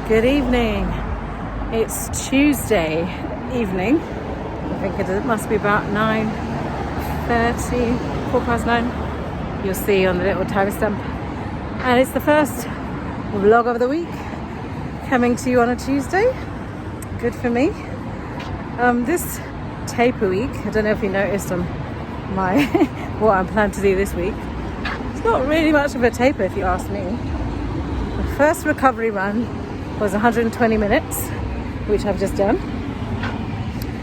Good evening. It's Tuesday evening. I think it must be about 9:30, 9:15. You'll see on the little timestamp. And it's the first vlog of the week coming to you on a Tuesday. Good for me. This taper week, I don't know if you noticed on my what I'm planning to do this week. It's not really much of a taper if you ask me. The first recovery run was 120 minutes, which I've just done.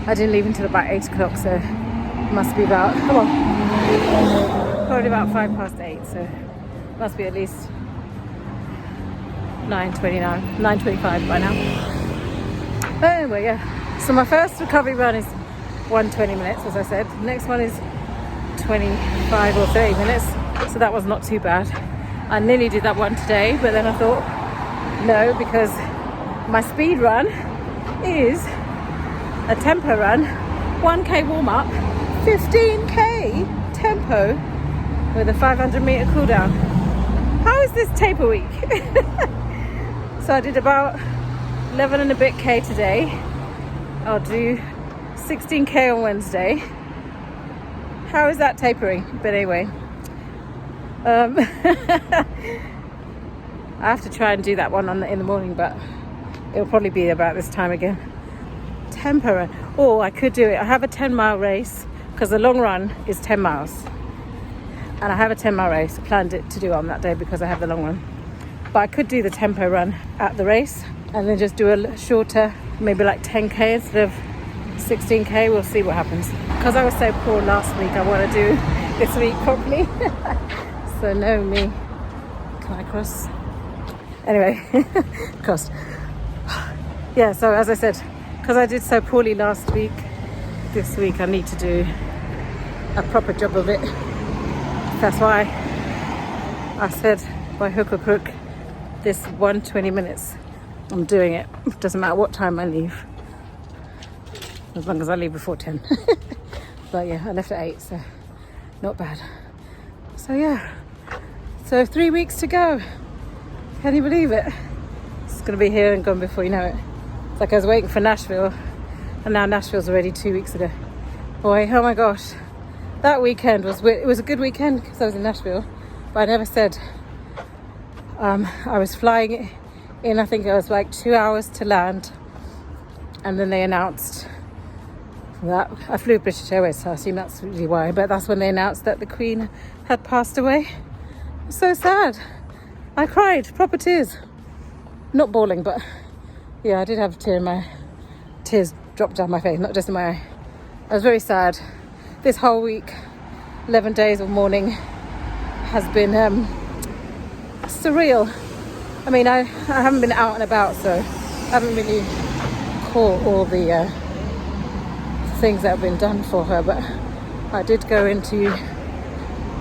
I didn't leave until about 8 o'clock, so it must be about, probably about 8:05, so it must be at least 9:25 by now. But anyway, yeah. So my first recovery run is 120 minutes, as I said. The next one is 25 or 30 minutes, so that was not too bad. I nearly did that one today, but then I thought, no, because my speed run is a tempo run, 1k warm-up, 15k tempo with a 500 meter cool down. How is this taper week? So I did about 11 and a bit k today. I'll do 16k on Wednesday. How is that tapering? But anyway, I have to try and do that one in the morning, but it'll probably be about this time again. Tempo run. Or I could do it. I have a 10-mile race because the long run is 10 miles. And I have a 10-mile race. I planned it to do on that day because I have the long run. But I could do the tempo run at the race and then just do a shorter, maybe like 10k instead of 16k. We'll see what happens. Because I was so poor last week, I want to do this week properly. So no me. Can I cross? Anyway, crossed. Yeah, so as I said, because I did so poorly last week, this week I need to do a proper job of it. That's why I said by hook or crook, this 120 minutes, I'm doing it. It doesn't matter what time I leave, as long as I leave before 10. But yeah, I left at 8, so not bad. So yeah, so 3 weeks to go. Can you believe it? It's going to be here and gone before you know it. It's like I was waiting for Nashville, and now Nashville's already 2 weeks ago. Boy, oh my gosh. That weekend was weird. It was a good weekend because I was in Nashville, but I never said I was flying in. I think it was like 2 hours to land, and then they announced that I flew British Airways, so I assume that's really why. But that's when they announced that the Queen had passed away. It was so sad. I cried, proper tears. Not bawling, but yeah, I did have a tear in my... Tears dropped down my face, not just in my eye. I was very sad. This whole week, 11 days of mourning, has been surreal. I mean, I haven't been out and about, so I haven't really caught all the things that have been done for her, but I did go into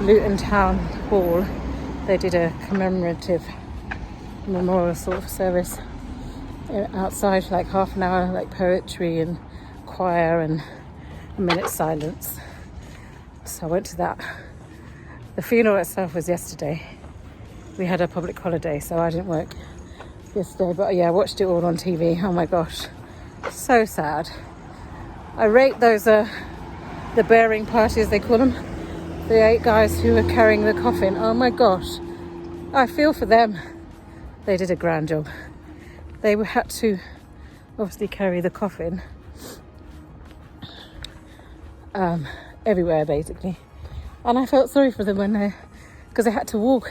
Luton Town Hall. They did a commemorative memorial sort of service outside, like half an hour, like poetry and choir and a minute's silence. So I went to that. The funeral itself was yesterday. We had a public holiday, so I didn't work yesterday, but yeah, I watched it all on TV. Oh my gosh, so sad. I rate those the bearing parties, they call them, the 8 guys who were carrying the coffin. Oh my gosh, I feel for them. They did a grand job. They had to obviously carry the coffin everywhere basically, and I felt sorry for them when because they had to walk,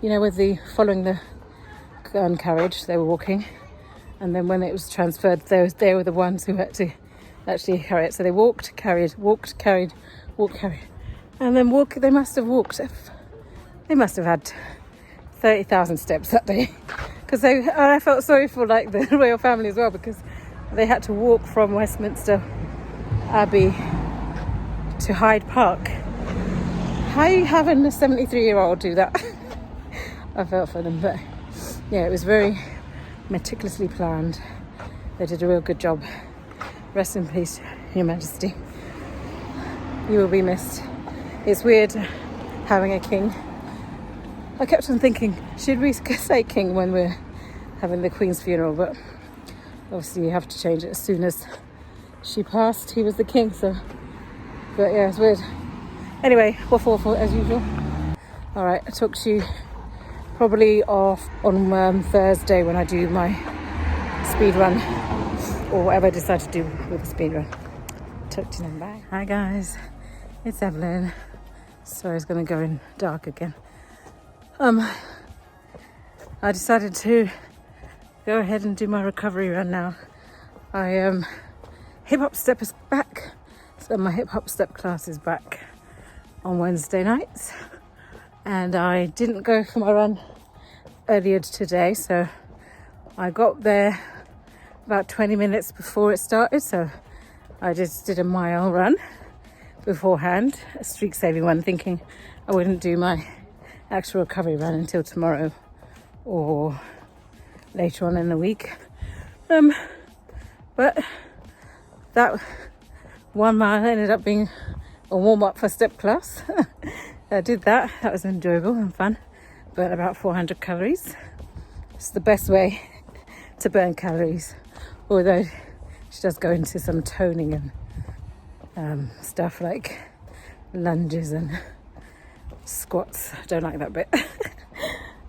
you know, with following the carriage. They were walking, and then when it was transferred, they were the ones who had to actually carry it. So they walked, carried, and then they must have walked. They must have had 30,000 steps that day, because I felt sorry for like the royal family as well, because they had to walk from Westminster Abbey to Hyde Park. How are you having a 73-year-old do that? I felt for them, but yeah, it was very meticulously planned. They did a real good job. Rest in peace, Your Majesty. You will be missed. It's weird having a king. I kept on thinking, should we say king when we're having the Queen's funeral, but obviously you have to change it as soon as she passed. He was the king, so. But yeah, it's weird. Anyway, waffle as usual. All right, I'll talk to you probably off on Thursday when I do my speed run, or whatever I decide to do with the speed run. Talk to you then, bye. Hi guys, it's Evelyn. Sorry, it's going to go in dark again. I decided to go ahead and do my recovery run now. Hip hop step is back, so my hip hop step class is back on Wednesday nights, and I didn't go for my run earlier today, so I got there about 20 minutes before it started, so I just did a mile run beforehand, a streak saving one, thinking I wouldn't do my actual recovery run until tomorrow or later on in the week. But that 1 mile ended up being a warm-up for step class. I did that. That was enjoyable and fun. Burnt about 400 calories. It's the best way to burn calories, although she does go into some toning and stuff like lunges and squats. I don't like that bit.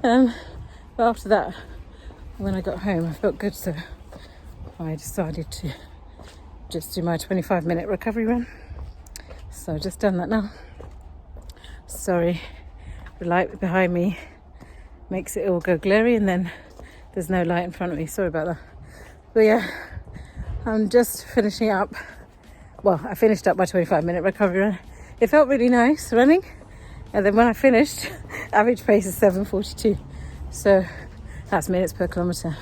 But after that, when I got home, I felt good, so I decided to just do my 25-minute recovery run. So I've just done that now. Sorry, the light behind me makes it all go glary, and then there's no light in front of me. Sorry about that. But yeah, I'm just finishing up. Well, I finished up my 25-minute recovery run. It felt really nice running. And then when I finished, average pace is 7:42. So that's minutes per kilometre.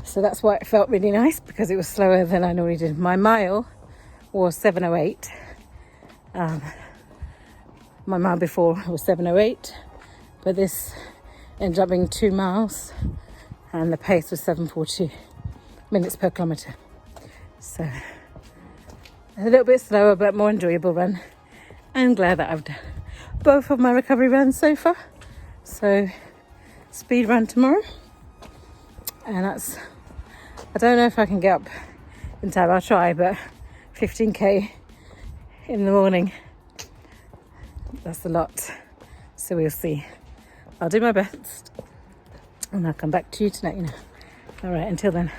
So that's why it felt really nice, because it was slower than I normally did. My mile was 7:08. My mile before was 7:08. But this ended up being 2 miles. And the pace was 7:42 minutes per kilometre. So a little bit slower, but more enjoyable run. I'm glad that I've done both of my recovery runs so far. So speed run tomorrow, and that's, I don't know if I can get up in time. I'll try, but 15k in the morning, that's a lot, so we'll see. I'll do my best and I'll come back to you tonight, you know. All right, until then,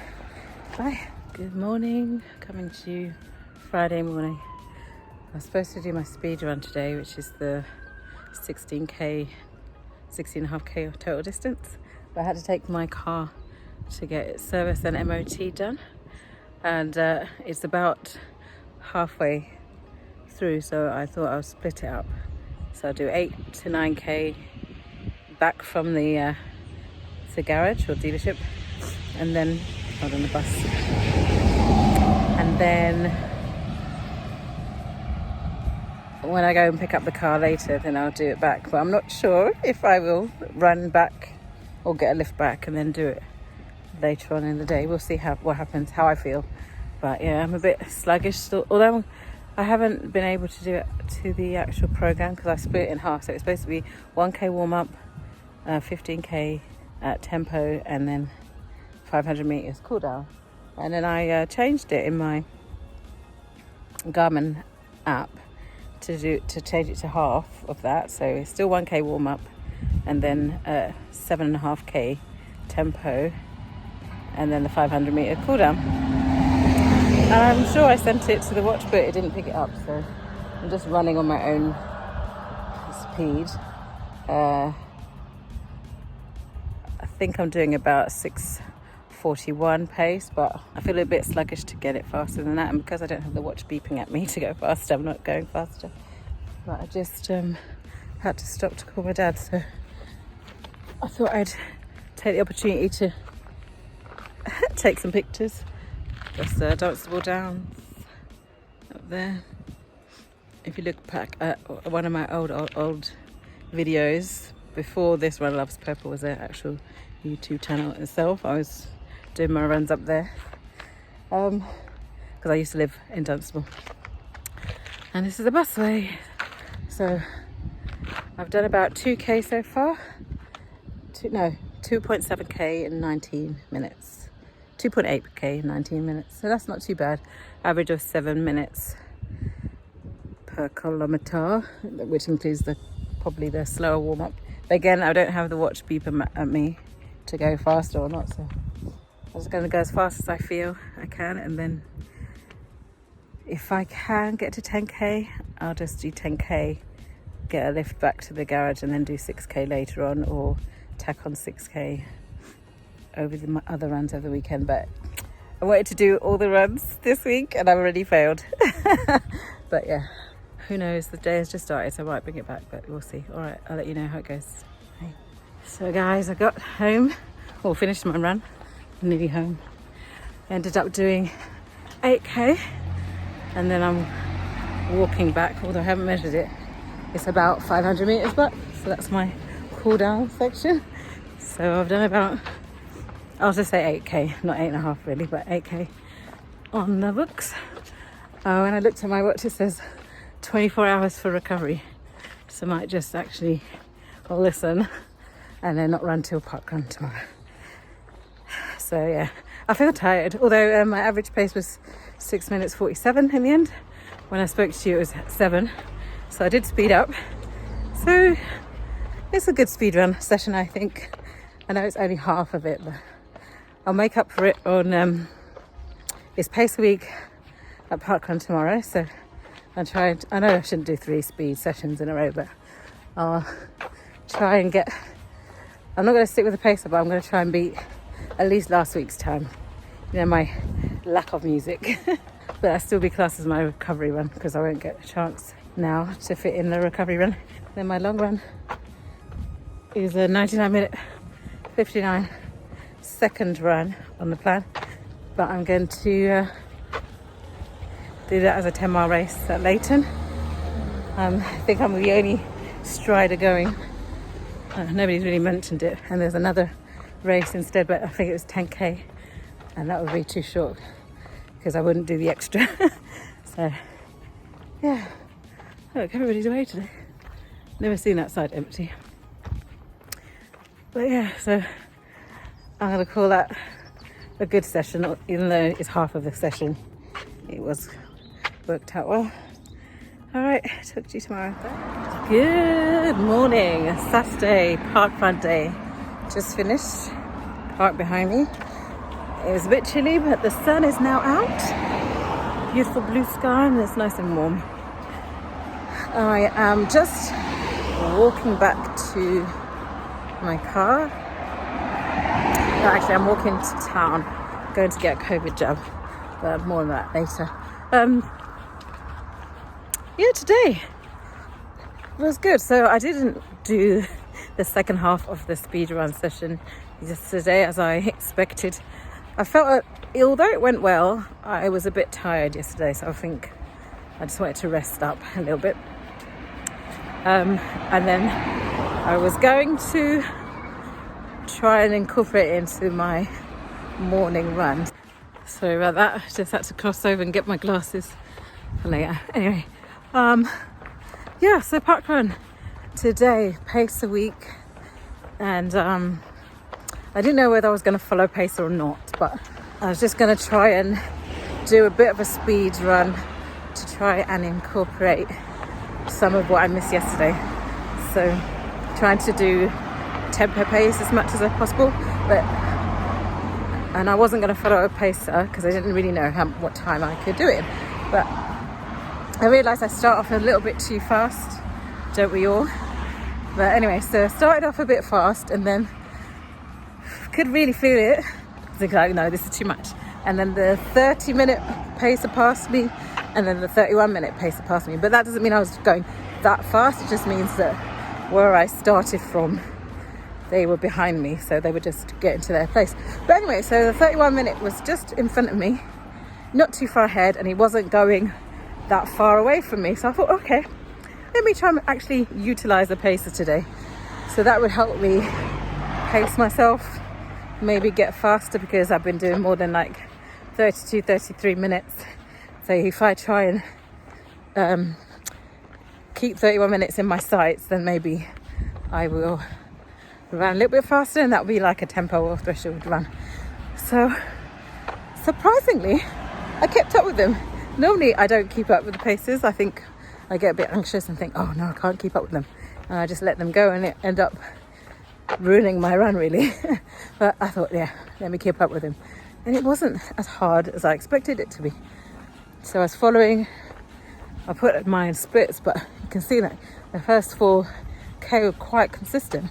bye. Good morning, coming to you Friday morning. I was supposed to do my speed run today, which is the 16.5k total distance, but I had to take my car to get its service and MOT done, and it's about halfway through, so I thought I'll split it up. So I'll do 8 to 9k back from the garage or dealership, and then hold on the bus, and then when I go and pick up the car later, then I'll do it back. But I'm not sure if I will run back or get a lift back and then do it later on in the day. We'll see what happens, how I feel. But yeah, I'm a bit sluggish still, although I haven't been able to do it to the actual program because I split it in half. So it's supposed to be 1k warm up, 15k at tempo, and then 500 meters cool down. And then I changed it in my Garmin app to change it to half of that, so it's still 1k warm up and then 7.5k tempo, and then the 500 meter cool down. And I'm sure I sent it to the watch, but it didn't pick it up, so I'm just running on my own speed. I think I'm doing about 6:41 pace, but I feel a bit sluggish to get it faster than that, and because I don't have the watch beeping at me to go faster, I'm not going faster. But I just had to stop to call my dad, so I thought I'd take the opportunity to take some pictures. Just danceable downs up there. If you look back at one of my old videos before this, Run Loves Purple was an actual YouTube channel itself, I was doing my runs up there because I used to live in Dunstable, and this is the busway. So I've done about 2k so far, 2.7k in 19 minutes. 2.8k in 19 minutes. So that's not too bad. Average of 7 minutes per kilometer, which includes probably the slower warm up. But again, I don't have the watch beep at me to go faster or not, so I'm just going to go as fast as I feel I can, and then if I can get to 10k, I'll just do 10k, get a lift back to the garage, and then do 6k later on, or tack on 6k over the other runs over the weekend. But I wanted to do all the runs this week and I've already failed. But yeah, who knows, the day has just started, so I might bring it back, but we'll see. All right, I'll let you know how it goes. Bye. So guys, I got home, or finished my run, I'm nearly home. Ended up doing 8k, and then I'm walking back, although I haven't measured it. It's about 500 meters back, so that's my cool down section. So I've done about, I'll just say 8k, not 8.5 really, but 8k on the books. When I looked at my watch, it says 24 hours for recovery, so I might just actually listen and then not run till parkrun tomorrow. So yeah, I feel tired, although my average pace was 6 minutes 47 in the end. When I spoke to you it was 7, so I did speed up. So it's a good speed run session, I think. I know it's only half of it, but I'll make up for it on it's pace a week at parkrun tomorrow, so I'll try. I know I shouldn't do 3 speed sessions in a row, but I'll try and get, I'm not going to stick with the pacer, but I'm going to try and beat at least last week's time. You know, my lack of music. But that still be classed as my recovery run, because I won't get a chance now to fit in the recovery run. Then my long run is a 99-minute 59 second run on the plan, but I'm going to do that as a 10-mile race at Leighton. I think I'm the only strider going. Nobody's really mentioned it, and there's another race instead, but I think it was 10k, and that would be too short because I wouldn't do the extra. So yeah, look, everybody's away today. Never seen that side empty. But yeah, so I'm gonna call that a good session, even though it's half of the session. It was worked out well. All right, talk to you tomorrow. Bye. Good morning, Saturday parkrun day. Just finished, park behind me. It was a bit chilly, but the sun is now out. Beautiful blue sky, and it's nice and warm. I am just walking back to my car. No, actually, I'm walking to town, going to get a COVID jab, but more on that later. Yeah, today was good. So I didn't do the second half of the speed run session yesterday as I expected. I felt, although it went well, I was a bit tired yesterday, so I think I just wanted to rest up a little bit. And then I was going to try and incorporate it into my morning run. Sorry about that, I just had to cross over and get my glasses for later. Anyway, yeah, so parkrun today, pace a week, and I didn't know whether I was going to follow pacer or not, but I was just going to try and do a bit of a speed run to try and incorporate some of what I missed yesterday. So trying to do tempo pace as much as possible, and I wasn't going to follow a pacer because I didn't really know what time I could do it in. But I realised I start off a little bit too fast, don't we all? But anyway, so I started off a bit fast and then could really feel it. I was like, no, this is too much. And then the 30-minute pacer passed me, and then the 31-minute pacer passed me. But that doesn't mean I was going that fast. It just means that where I started from, they were behind me, so they were just getting to their place. But anyway, so the 31-minute was just in front of me, not too far ahead, and he wasn't going that far away from me. So I thought, okay, let me try and actually utilize the pacer today. So that would help me pace myself, maybe get faster, because I've been doing more than like 32, 33 minutes. So if I try and keep 31 minutes in my sights, then maybe I will run a little bit faster, and that would be like a tempo or threshold run. So surprisingly, I kept up with them. Normally I don't keep up with the paces. I think I get a bit anxious and think, oh no, I can't keep up with them, and I just let them go, and it end up ruining my run really. But I thought, yeah, let me keep up with him, and it wasn't as hard as I expected it to be. So I was following, I put mine splits, but you can see that the first 4K were quite consistent.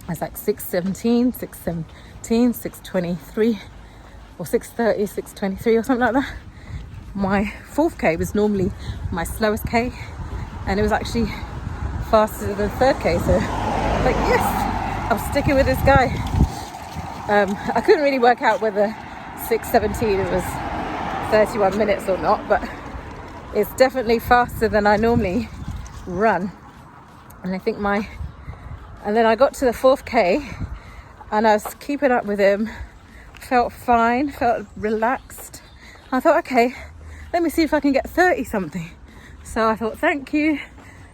It's like 6:17, 6:17, 6:23, or 6:30, 6:23 or something like that. My 4th K was normally my slowest K, and it was actually faster than the 3rd K. So like, yes, I'm sticking with this guy. I couldn't really work out whether 6:17 was 31 minutes or not, but it's definitely faster than I normally run. And I think and then I got to the 4th K, and I was keeping up with him, felt fine, felt relaxed. I thought, okay, let me see if I can get 30 something. So I thought, thank you.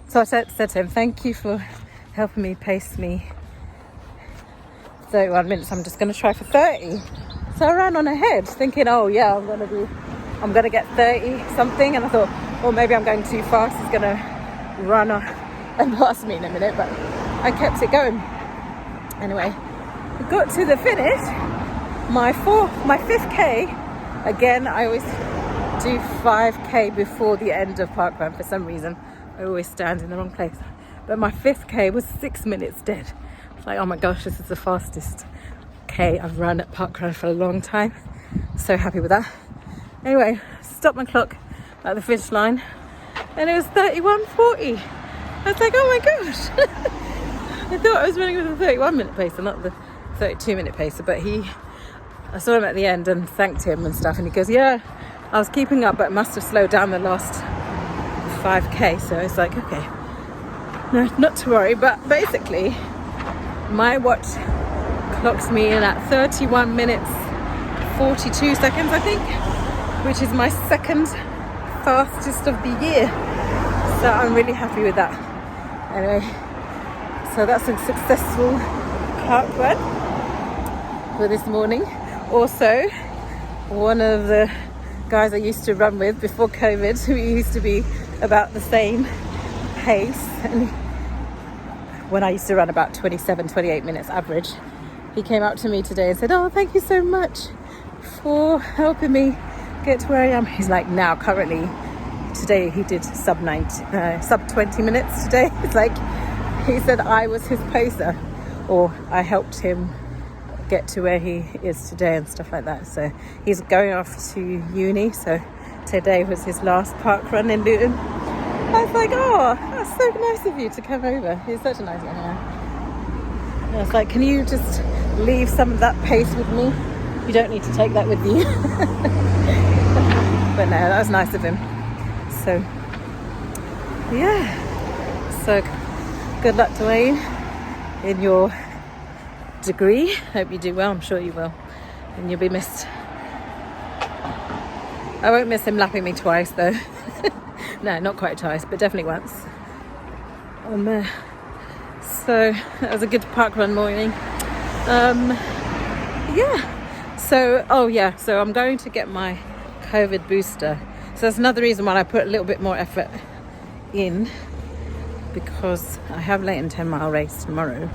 So I said to him, thank you for helping me pace me 31 minutes. I'm just going to try for 30. So I ran on ahead thinking, oh yeah, I'm going to get 30 something. And I thought, oh, maybe I'm going too fast. He's going to run and pass me in a minute. But I kept it going. Anyway, we got to the finish. My 5th K, again, I always do 5K before the end of parkrun for some reason. I always stand in the wrong place. But my 5th K was 6 minutes dead. It's like, oh my gosh, this is the fastest K I've run at parkrun for a long time. So happy with that. Anyway, stopped my clock at the finish line, and it was 31:40. I was like, oh my gosh. I thought I was running with a 31-minute pacer, not the 32-minute pacer. But I saw him at the end and thanked him and stuff, and he goes, yeah, I was keeping up, but must have slowed down the last 5K. So it's like, okay, no, not to worry. But basically, my watch clocks me in at 31 minutes 42 seconds, I think, which is my 2nd fastest of the year. So I'm really happy with that. Anyway, so that's a successful park run for this morning. Also, one of the guys I used to run with before COVID, who used to be about the same pace, and when I used to run about 27-28 minutes average, he came up to me today and said, oh, thank you so much for helping me get to where I am. He's like, now currently today he did sub 20 minutes today. It's like, he said I was his pacer, or I helped him get to where he is today and stuff like that. So he's going off to uni, so today was his last park run in Luton. I was like, oh, that's so nice of you to come over. He's such a nice guy. And I was like, can you just leave some of that pace with me? You don't need to take that with you. But no, that was nice of him. So yeah, so good luck to Wayne in your degree. Hope you do well. I'm sure you will, and you'll be missed. I won't miss him lapping me twice though. No, not quite twice, but definitely once. So that was a good parkrun morning. So I'm going to get my COVID booster. So that's another reason why I put a little bit more effort in, because I have Leighton 10-mile race tomorrow.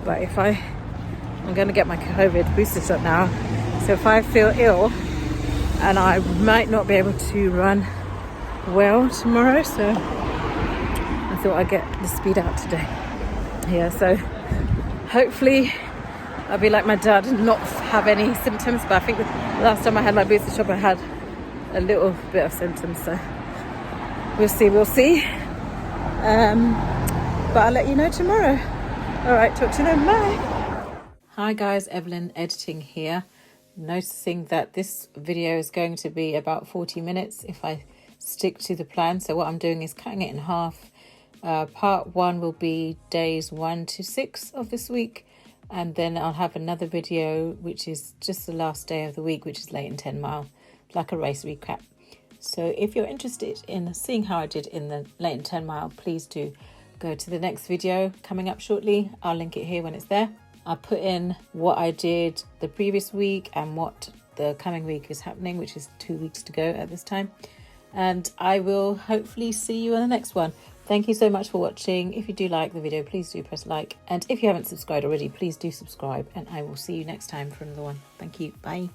But I'm going to get my COVID booster shot now. So if I feel ill, and I might not be able to run well tomorrow, so I thought I'd get the speed out today. Yeah, so hopefully I'll be like my dad and not have any symptoms. But I think the last time I had my booster shot, I had a little bit of symptoms. So we'll see. But I'll let you know tomorrow. All right, talk to you then. Bye. Hi guys, Evelyn editing here. Noticing that this video is going to be about 40 minutes if I stick to the plan. So what I'm doing is cutting it in half. Part 1 will be days 1 to 6 of this week, and then I'll have another video which is just the last day of the week, which is Leighton 10 mile, like a race recap. So if you're interested in seeing how I did in the Leighton 10 mile, please do go to the next video coming up shortly. I'll link it here when it's there. I'll put in what I did the previous week and what the coming week is happening, which is 2 weeks to go at this time. And I will hopefully see you on the next one. Thank you so much for watching. If you do like the video, please do press like. And if you haven't subscribed already, please do subscribe. And I will see you next time for another one. Thank you. Bye.